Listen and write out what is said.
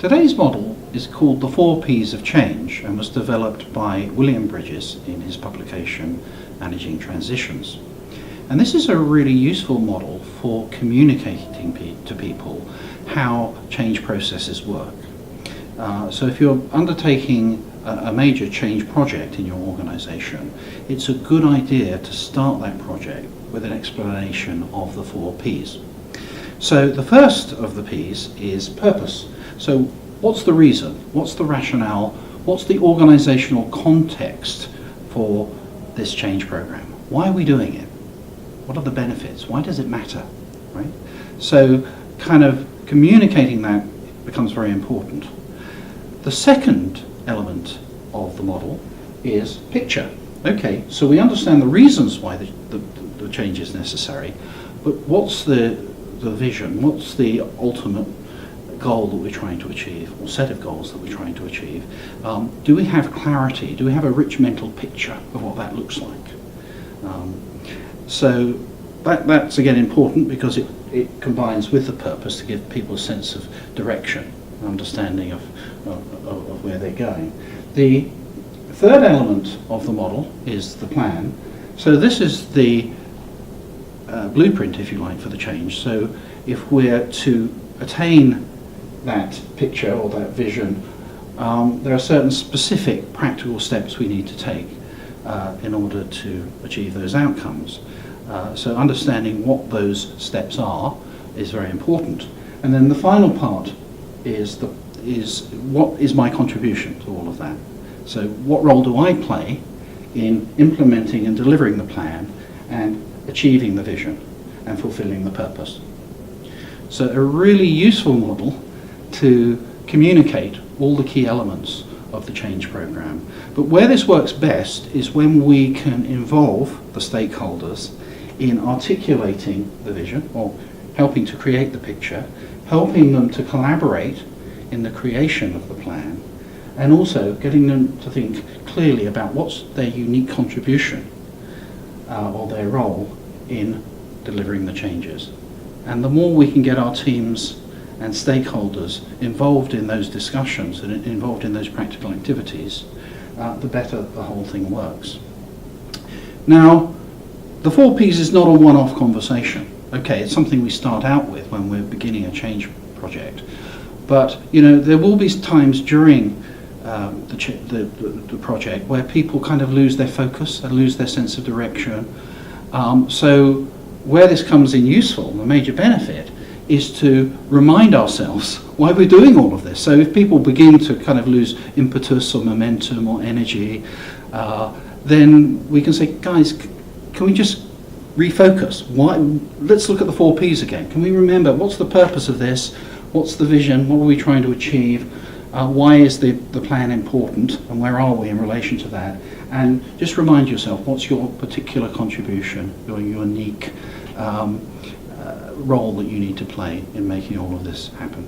Today's model is called the 4 Ps of Change and was developed by William Bridges in his publication Managing Transitions. And this is a really useful model for communicating to people how change processes work. So if you're undertaking a major change project in your organisation, it's a good idea to start that project with an explanation of the 4 Ps. So the first of the Ps is purpose. So what's the reason? What's the rationale? What's the organisational context for this change programme? Why are we doing it? What are the benefits? Why does it matter? Right? So kind of communicating that becomes very important. The second element of the model is picture. Okay, so we understand the reasons why the change is necessary, but what's the vision? What's the ultimate goal that we're trying to achieve, or set of goals that we're trying to achieve? Do we have clarity? Do we have a rich mental picture of what that looks like? So that's again important because it combines with the purpose to give people a sense of direction, understanding of where they're going. The third element of the model is the plan. So this is the blueprint, if you like, for the change. So if we're to attain that picture or that vision, there are certain specific practical steps we need to take in order to achieve those outcomes. So understanding what those steps are is very important. And then the final part is what is my contribution to all of that? So what role do I play in implementing and delivering the plan and achieving the vision and fulfilling the purpose? So a really useful model to communicate all the key elements of the change programme. But where this works best is when we can involve the stakeholders in articulating the vision or helping to create the picture, helping them to collaborate in the creation of the plan, and also getting them to think clearly about what's their unique contribution or their role in delivering the changes. And the more we can get our teams and stakeholders involved in those discussions and involved in those practical activities, the better the whole thing works. Now, the 4 Ps is not a one-off conversation. Okay, it's something we start out with when we're beginning a change project. But there will be times during the project where people kind of lose their focus and lose their sense of direction. So where this comes in useful, the major benefit, is to remind ourselves why we're doing all of this. So if people begin to kind of lose impetus or momentum or energy, then we can say, guys, can we just refocus? Let's look at the 4 Ps again. Can we remember what's the purpose of this? What's the vision? What are we trying to achieve? Why is the plan important? And where are we in relation to that? And just remind yourself, what's your particular contribution, your unique role that you need to play in making all of this happen?